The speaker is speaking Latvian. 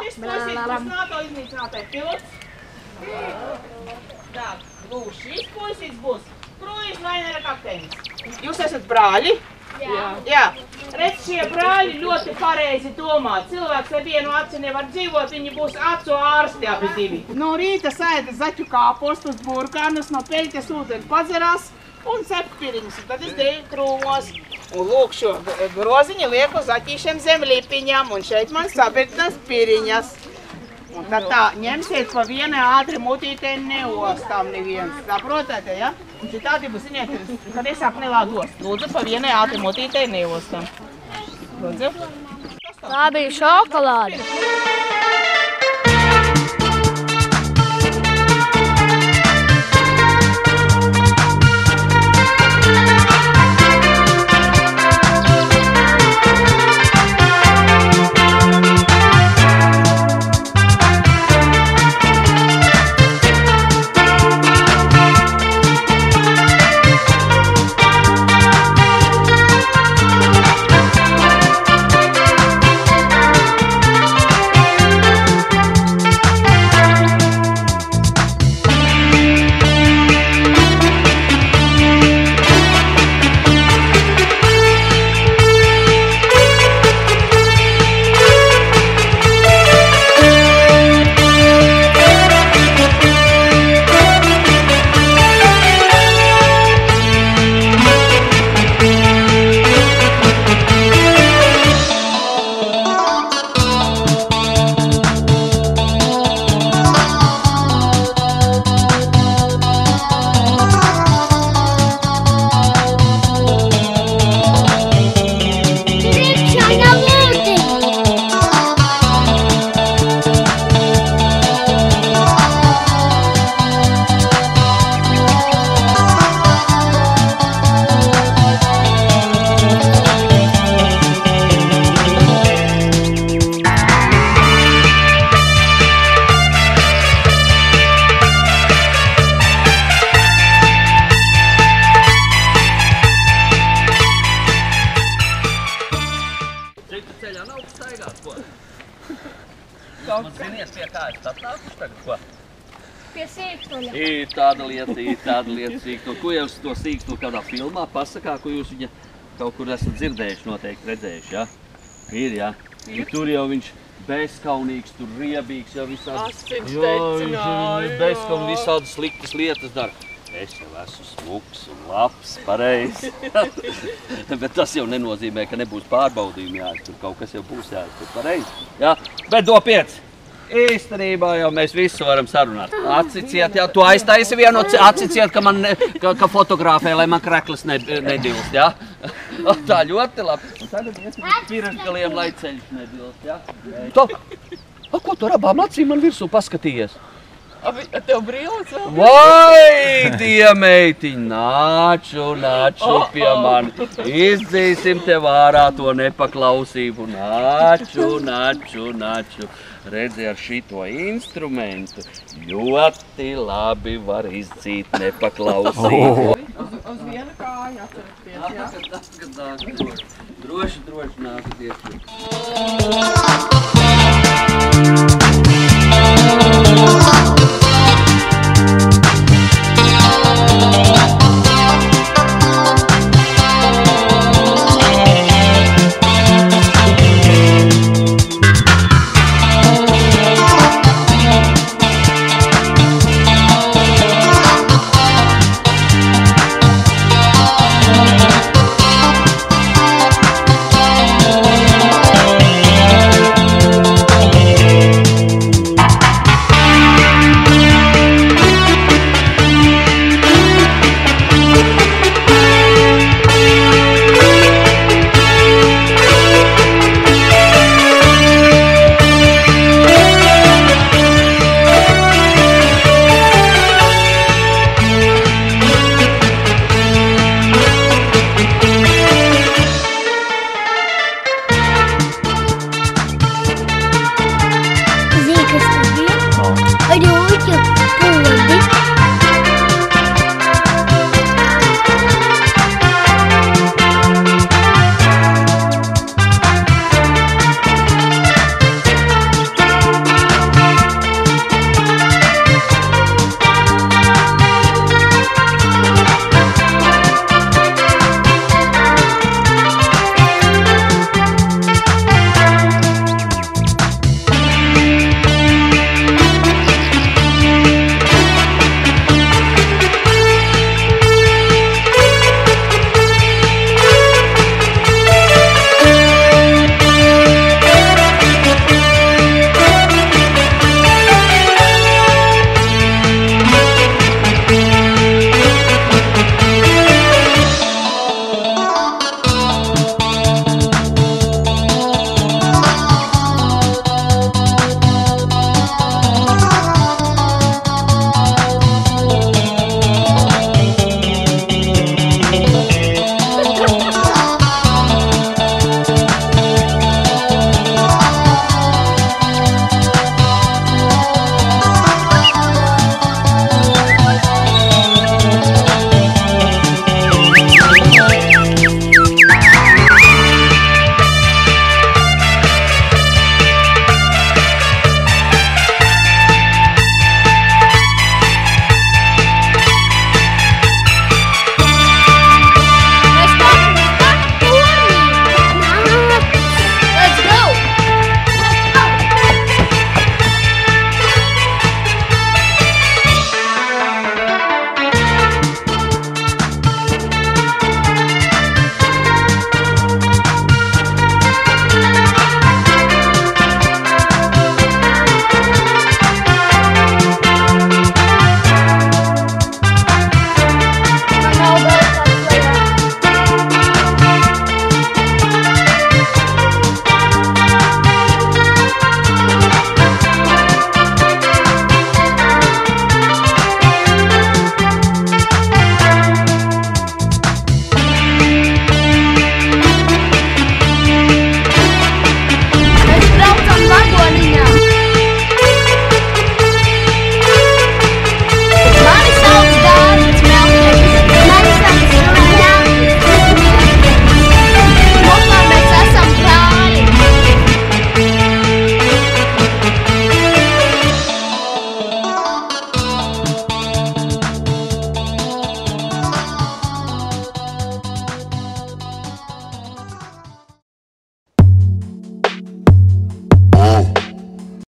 Šis puisīts būs NATO iznīcinātais pilots. Tā, būs šis puisīts būs kruīz lainera kapteinis. Jūs esat brāļi? Jā. Redz, šie brāļi ļoti pareizi domā. Cilvēks ar vienu aci nevar dzīvot, viņi būs acu ārsti abi divi. No rīta sēda zaķu kāpostus, burkanus, no peļķes ūdeni padzerās un cep piriņus. Tad es dēju krūmos. Un lūk, šo groziņu lieku zaķīšiem zem lipiņām, un šeit man sabirtas piriņas. Un tad tā, ņemsiet pa vienai ātri mutītei neostām neviens. Saprotat, ja? Un citādi būs, ziniet, kad es sāku nelādos. Lūdzu, pa vienai ātri mutītei neostām. Lūdzu. Tā bija šokolāde. Man zinies, pie kā es atnākuši tagad, ko? Pie sīkstuļa. Ir tāda lieta sīkstuļa. Ko jūs to sīkstuļu kādā filmā pasakā, ko jūs viņa kaut kur esat dzirdējuši, noteikti redzējuši, ja? Ir, ja? Tur jau viņš bezkaunīgs, tur riebīgs, jau visādi... Asins tecinājums. Bezkaunīgi visādi sliktas lietas dara. Es jau esmu smuks un labs, pareizi. Bet tas jau nenozīmē, ka nebūs pārbaudījumi jāiztur. Kaut kas jau būs jāiztur, pareizi. Ja? Bet dopiec! Īstenībā jau mēs visu varam sarunāt. Aciciet, ja tu aiztaisi vienu, aciciet, ka fotografē, lai man kreklis nedilst, ja? Tā ļoti labi. Un tagad iesim pirmgaliem, lai ceļš nedilst, ja? Ko tu ar abām acīm man virsū paskatījies? Tev brīlis vēl? Vai, diemeitiņ, nāču pie mani. Izdzīsim tev ārā to nepaklausību. Nāču. Redzi, ar šito instrumentu ļoti labi var izdzīt nepaklausību. Uz vienu kāju atcerieties, jā? Droši nākaties.